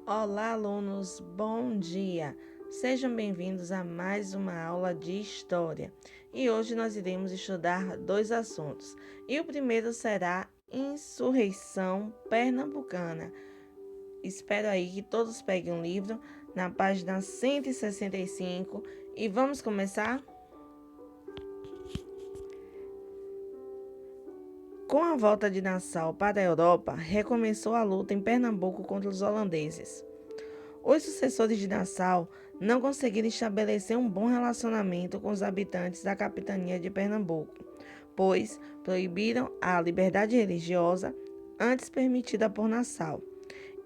Olá, alunos, bom dia! Sejam bem-vindos a mais uma aula de História. E hoje nós iremos estudar dois assuntos. E o primeiro será Insurreição Pernambucana. Espero aí que todos peguem um livro na página 165 e vamos começar? Com a volta de Nassau para a Europa, recomeçou a luta em Pernambuco contra os holandeses. Os sucessores de Nassau não conseguiram estabelecer um bom relacionamento com os habitantes da capitania de Pernambuco, pois proibiram a liberdade religiosa antes permitida por Nassau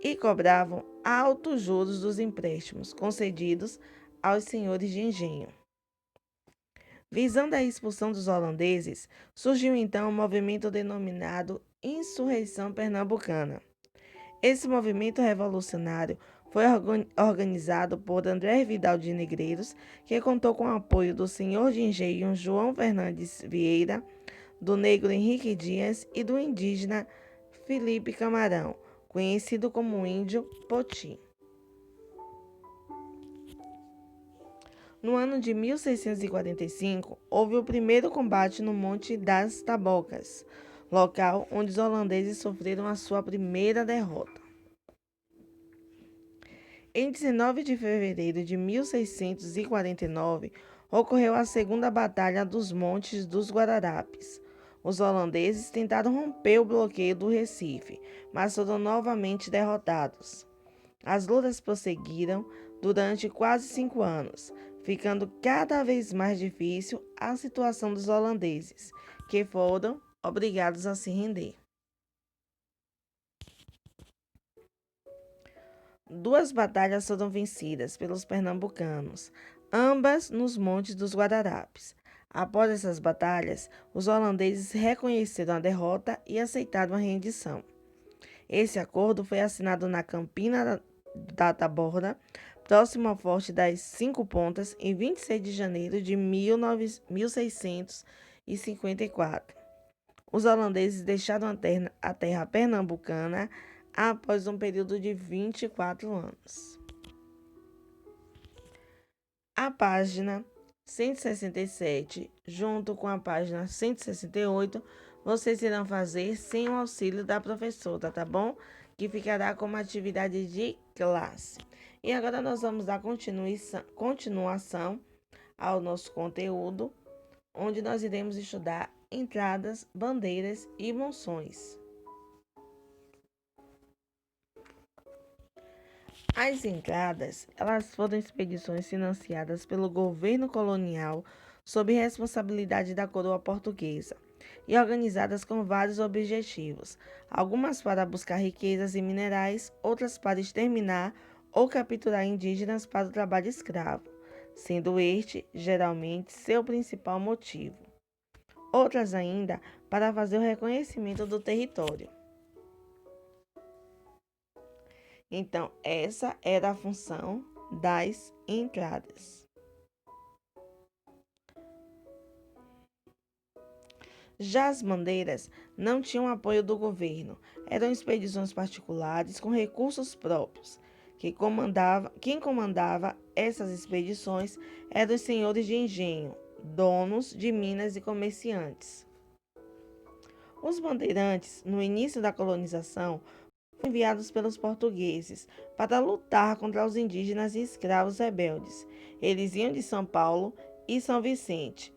e cobravam altos juros dos empréstimos concedidos aos senhores de engenho. Visando a expulsão dos holandeses, surgiu então um movimento denominado Insurreição Pernambucana. Esse movimento revolucionário foi organizado por André Vidal de Negreiros, que contou com o apoio do senhor de engenho João Fernandes Vieira, do negro Henrique Dias e do indígena Felipe Camarão, conhecido como Índio Poti. No ano de 1645, houve o primeiro combate no Monte das Tabocas, local onde os holandeses sofreram a sua primeira derrota. Em 19 de fevereiro de 1649, ocorreu a Segunda Batalha dos Montes dos Guararapes. Os holandeses tentaram romper o bloqueio do Recife, mas foram novamente derrotados. As lutas prosseguiram durante quase 5 anos, ficando cada vez mais difícil a situação dos holandeses, que foram obrigados a se render. Duas batalhas foram vencidas pelos pernambucanos, ambas nos Montes dos Guararapes. Após essas batalhas, os holandeses reconheceram a derrota e aceitaram a rendição. Esse acordo foi assinado na Campina da Taborda, próximo ao Forte das Cinco Pontas, em 26 de janeiro de 1654. Os holandeses deixaram a terra pernambucana após um período de 24 anos. A página 167, junto com a página 168, vocês irão fazer sem o auxílio da professora, tá bom? Que ficará como atividade de classe. E agora nós vamos dar continuação ao nosso conteúdo, onde nós iremos estudar entradas, bandeiras e monções. As entradas, elas foram expedições financiadas pelo governo colonial sob responsabilidade da coroa portuguesa e organizadas com vários objetivos, algumas para buscar riquezas e minerais, outras para exterminar ou capturar indígenas para o trabalho escravo, sendo este, geralmente, seu principal motivo. Outras ainda para fazer o reconhecimento do território. Então, essa era a função das entradas. Já as bandeiras não tinham apoio do governo, eram expedições particulares com recursos próprios. Quem comandava essas expedições eram os senhores de engenho, donos de minas e comerciantes. Os bandeirantes, no início da colonização, enviados pelos portugueses para lutar contra os indígenas e escravos rebeldes. Eles iam de São Paulo e São Vicente.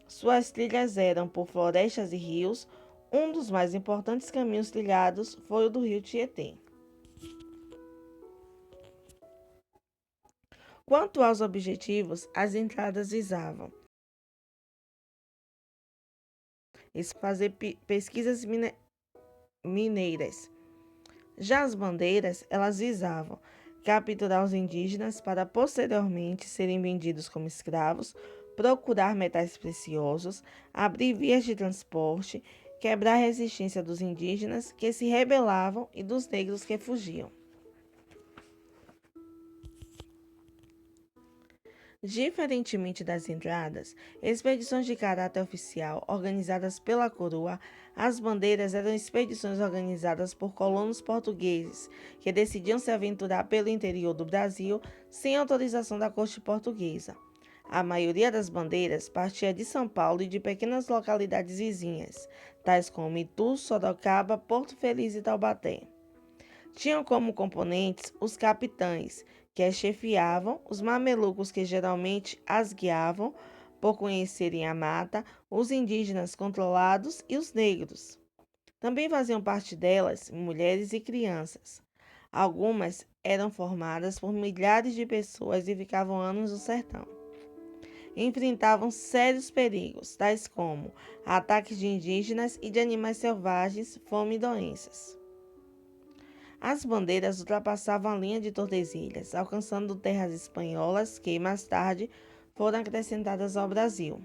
Suas trilhas eram por florestas e rios. Um dos mais importantes caminhos trilhados foi o do rio Tietê. Quanto aos objetivos, as entradas visavam fazer pesquisas mineiras. Já as bandeiras, elas visavam capturar os indígenas para posteriormente serem vendidos como escravos, procurar metais preciosos, abrir vias de transporte, quebrar a resistência dos indígenas que se rebelavam e dos negros que fugiam. Diferentemente das entradas, expedições de caráter oficial organizadas pela coroa, as bandeiras eram expedições organizadas por colonos portugueses que decidiam se aventurar pelo interior do Brasil sem autorização da corte portuguesa. A maioria das bandeiras partia de São Paulo e de pequenas localidades vizinhas, tais como Itu, Sorocaba, Porto Feliz e Taubaté. Tinham como componentes os capitães, que as chefiavam, os mamelucos, que geralmente as guiavam, por conhecerem a mata, os indígenas controlados e os negros. Também faziam parte delas mulheres e crianças. Algumas eram formadas por milhares de pessoas e ficavam anos no sertão. Enfrentavam sérios perigos, tais como ataques de indígenas e de animais selvagens, fome e doenças. As bandeiras ultrapassavam a linha de Tordesilhas, alcançando terras espanholas que, mais tarde, foram acrescentadas ao Brasil.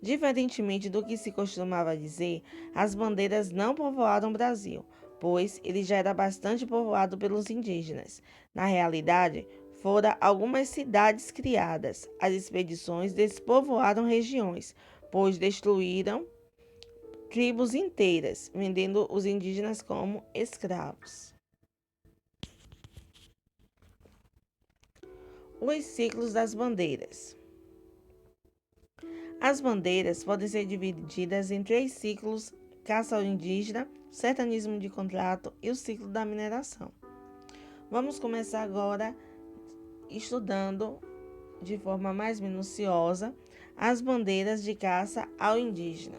Diferentemente do que se costumava dizer, as bandeiras não povoaram o Brasil, pois ele já era bastante povoado pelos indígenas. Na realidade, foram algumas cidades criadas. As expedições despovoaram regiões, pois destruíram tribos inteiras, vendendo os indígenas como escravos. Os ciclos das bandeiras. As bandeiras podem ser divididas em 3 ciclos: caça ao indígena, sertanismo de contrato e o ciclo da mineração. Vamos começar agora estudando de forma mais minuciosa as bandeiras de caça ao indígena.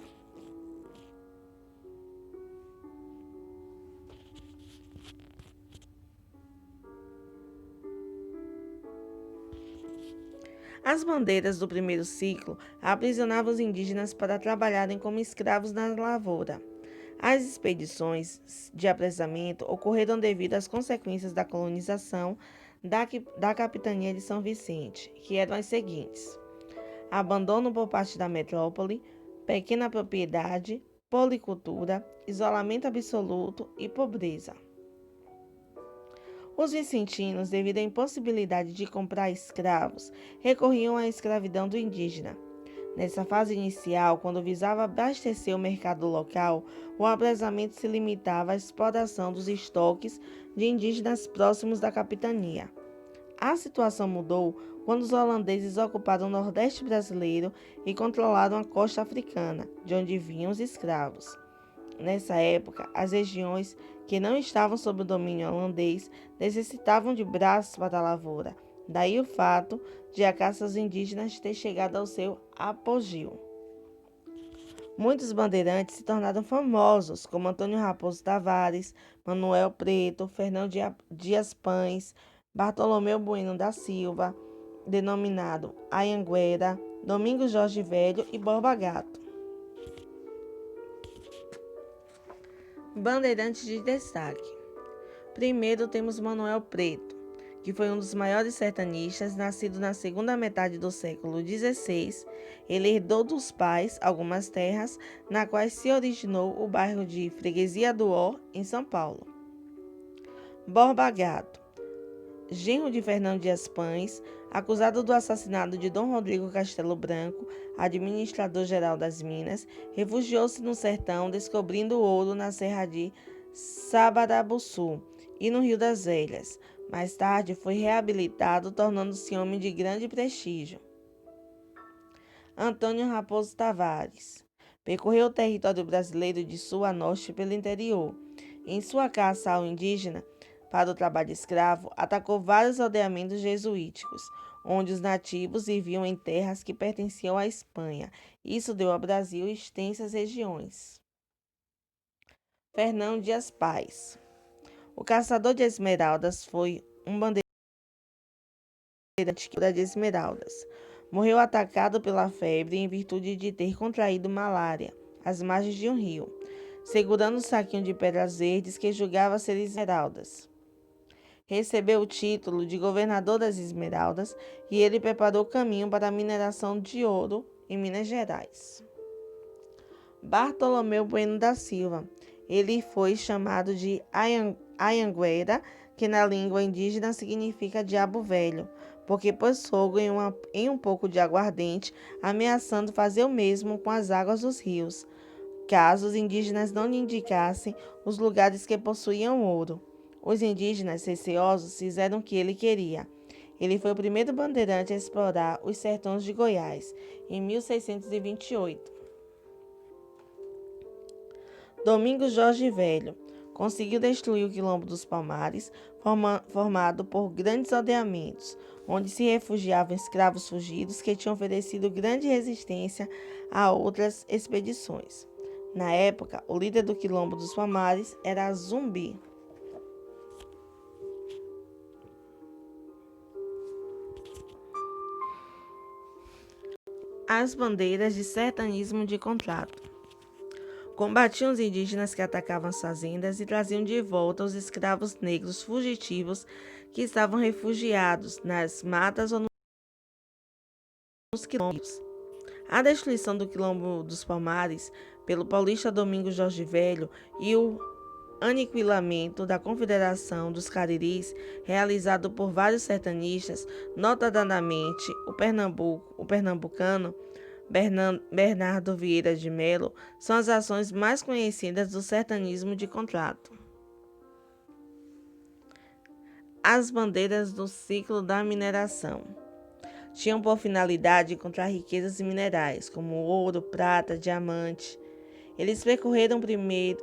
As bandeiras do primeiro ciclo aprisionavam os indígenas para trabalharem como escravos na lavoura. As expedições de apressamento ocorreram devido às consequências da colonização da capitania de São Vicente, que eram as seguintes: abandono por parte da metrópole, pequena propriedade, policultura, isolamento absoluto e pobreza. Os vicentinos, devido à impossibilidade de comprar escravos, recorriam à escravidão do indígena. Nessa fase inicial, quando visava abastecer o mercado local, o apresamento se limitava à exploração dos estoques de indígenas próximos da capitania. A situação mudou quando os holandeses ocuparam o Nordeste brasileiro e controlaram a costa africana, de onde vinham os escravos. Nessa época, as regiões que não estavam sob o domínio holandês necessitavam de braços para a lavoura. Daí o fato de a caça aos indígenas ter chegado ao seu apogeu. Muitos bandeirantes se tornaram famosos, como Antônio Raposo Tavares, Manuel Preto, Fernão Dias Pães, Bartolomeu Bueno da Silva, denominado Anhanguera, Domingos Jorge Velho e Borba Gato. Bandeirantes de destaque. Primeiro temos Manuel Preto, que foi um dos maiores sertanistas, nascido na segunda metade do século XVI. Ele herdou dos pais algumas terras, na quais se originou o bairro de Freguesia do Ó, em São Paulo. Borba Gato, genro de Fernão Dias Pães, acusado do assassinato de Dom Rodrigo Castelo Branco, administrador-geral das Minas, refugiou-se no sertão, descobrindo ouro na Serra de Sabarabuçu e no Rio das Velhas. Mais tarde foi reabilitado, tornando-se homem de grande prestígio. Antônio Raposo Tavares percorreu o território brasileiro de sul a norte pelo interior. Em sua caça ao indígena, para o trabalho escravo, atacou vários aldeamentos jesuíticos, onde os nativos viviam em terras que pertenciam à Espanha. Isso deu ao Brasil extensas regiões. Fernão Dias Pais. O caçador de esmeraldas foi um bandeirante de esmeraldas. Morreu atacado pela febre em virtude de ter contraído malária às margens de um rio, segurando um saquinho de pedras verdes que julgava ser esmeraldas. Recebeu o título de governador das Esmeraldas e ele preparou o caminho para a mineração de ouro em Minas Gerais. Bartolomeu Bueno da Silva. Ele foi chamado de Anhanguera, que na língua indígena significa diabo velho, porque pôs fogo em um pouco de aguardente, ameaçando fazer o mesmo com as águas dos rios, caso os indígenas não lhe indicassem os lugares que possuíam ouro. Os indígenas, receosos, fizeram o que ele queria. Ele foi o primeiro bandeirante a explorar os sertões de Goiás, em 1628. Domingos Jorge Velho conseguiu destruir o Quilombo dos Palmares, formado por grandes aldeamentos, onde se refugiavam escravos fugidos que tinham oferecido grande resistência a outras expedições. Na época, o líder do Quilombo dos Palmares era Zumbi. As bandeiras de sertanismo de contrato. Combatiam os indígenas que atacavam as fazendas e traziam de volta os escravos negros fugitivos que estavam refugiados nas matas ou nos quilombos. A destruição do Quilombo dos Palmares pelo paulista Domingos Jorge Velho e o aniquilamento da Confederação dos Cariris, realizado por vários sertanistas, notadamente o pernambucano Bernardo Vieira de Melo, são as ações mais conhecidas do sertanismo de contrato. As bandeiras do ciclo da mineração tinham por finalidade encontrar riquezas minerais, como ouro, prata, diamante. Eles percorreram primeiro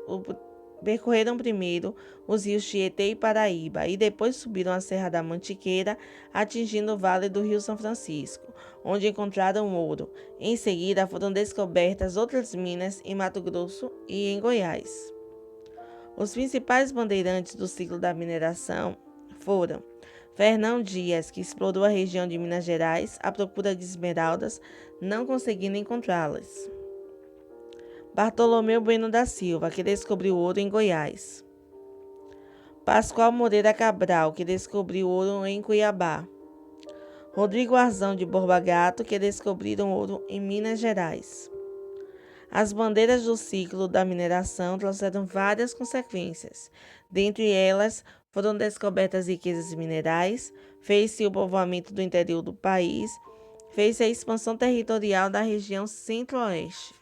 os rios Tietê e Paraíba e depois subiram a Serra da Mantiqueira, atingindo o vale do Rio São Francisco, onde encontraram ouro. Em seguida, foram descobertas outras minas em Mato Grosso e em Goiás. Os principais bandeirantes do ciclo da mineração foram Fernão Dias, que explorou a região de Minas Gerais à procura de esmeraldas, não conseguindo encontrá-las. Bartolomeu Bueno da Silva, que descobriu ouro em Goiás. Pascoal Moreira Cabral, que descobriu ouro em Cuiabá. Rodrigo Arzão de Borba Gato, que descobriram ouro em Minas Gerais. As bandeiras do ciclo da mineração trouxeram várias consequências. Dentre elas, foram descobertas riquezas minerais, fez-se o povoamento do interior do país, fez-se a expansão territorial da região centro-oeste.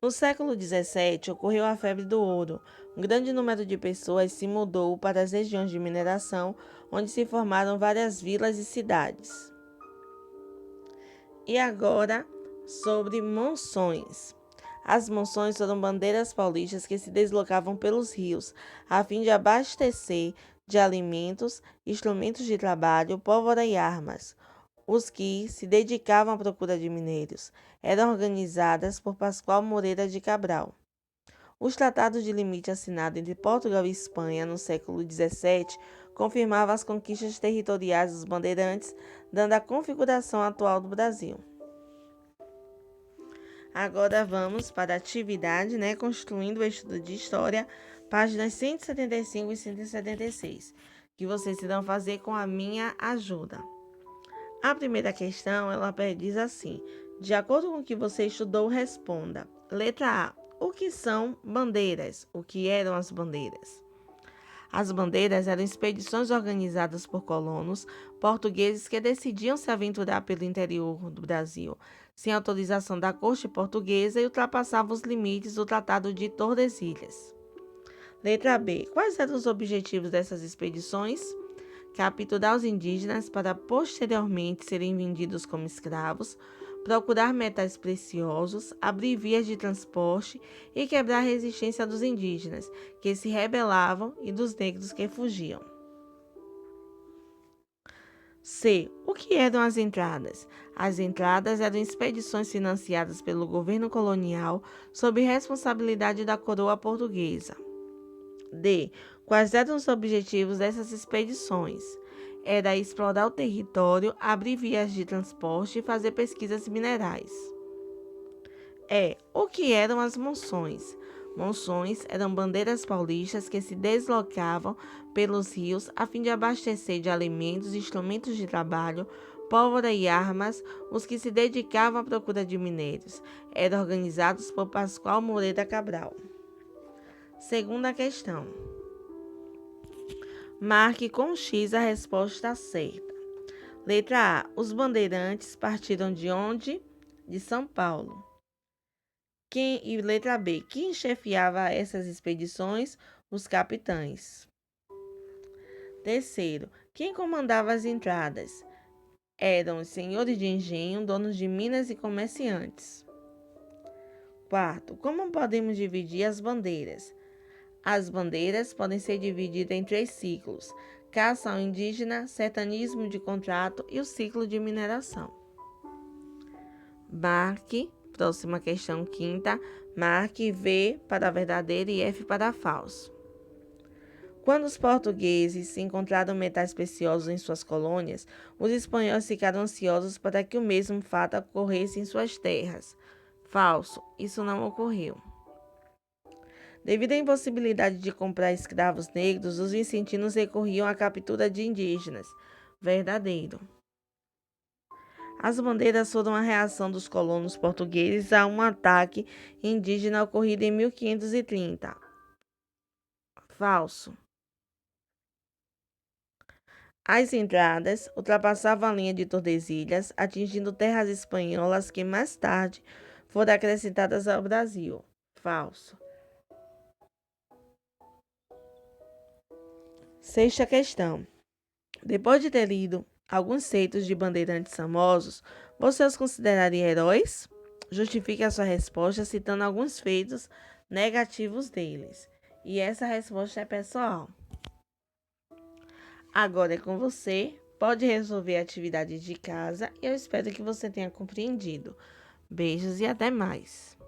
No século XVII, ocorreu a febre do ouro. Um grande número de pessoas se mudou para as regiões de mineração, onde se formaram várias vilas e cidades. E agora, sobre monções. As monções foram bandeiras paulistas que se deslocavam pelos rios, a fim de abastecer de alimentos, instrumentos de trabalho, pólvora e armas. Os que se dedicavam à procura de minérios eram organizadas por Pascoal Moreira de Cabral. Os tratados de limite assinados entre Portugal e Espanha no século XVII confirmavam as conquistas territoriais dos bandeirantes, dando a configuração atual do Brasil. Agora vamos para a atividade, construindo o estudo de história, páginas 175 e 176, que vocês irão fazer com a minha ajuda. A primeira questão, ela diz assim: de acordo com o que você estudou, responda. Letra A. O que são bandeiras? O que eram as bandeiras? As bandeiras eram expedições organizadas por colonos portugueses que decidiam se aventurar pelo interior do Brasil, sem autorização da corte portuguesa, e ultrapassavam os limites do Tratado de Tordesilhas. Letra B. Quais eram os objetivos dessas expedições? Capturar os indígenas para posteriormente serem vendidos como escravos, procurar metais preciosos, abrir vias de transporte e quebrar a resistência dos indígenas, que se rebelavam, e dos negros que fugiam. C. O que eram as entradas? As entradas eram expedições financiadas pelo governo colonial sob responsabilidade da coroa portuguesa. D. Quais eram os objetivos dessas expedições? Era explorar o território, abrir vias de transporte e fazer pesquisas minerais. E. O que eram as monções? Monções eram bandeiras paulistas que se deslocavam pelos rios a fim de abastecer de alimentos, instrumentos de trabalho, pólvora e armas os que se dedicavam à procura de minérios. Eram organizados por Pascoal Moreira Cabral. Segunda questão. Marque com X a resposta certa. Letra A. Os bandeirantes partiram de onde? De São Paulo. E letra B. Quem chefiava essas expedições? Os capitães. Terceiro. Quem comandava as entradas? Eram os senhores de engenho, donos de minas e comerciantes. Quarto. Como podemos dividir as bandeiras? As bandeiras podem ser divididas em 3 ciclos: caça ao indígena, sertanismo de contrato e o ciclo de mineração. Marque, próxima questão, quinta, marque V para verdadeiro e F para falso. Quando os portugueses encontraram metais preciosos em suas colônias, os espanhóis ficaram ansiosos para que o mesmo fato ocorresse em suas terras. Falso, isso não ocorreu. Devido à impossibilidade de comprar escravos negros, os vicentinos recorriam à captura de indígenas. Verdadeiro. As bandeiras foram a reação dos colonos portugueses a um ataque indígena ocorrido em 1530. Falso. As entradas ultrapassavam a linha de Tordesilhas, atingindo terras espanholas que mais tarde foram acrescentadas ao Brasil. Falso. Sexta questão. Depois de ter lido alguns feitos de bandeirantes famosos, você os consideraria heróis? Justifique a sua resposta citando alguns feitos negativos deles. E essa resposta é pessoal. Agora é com você. Pode resolver a atividade de casa e eu espero que você tenha compreendido. Beijos e até mais.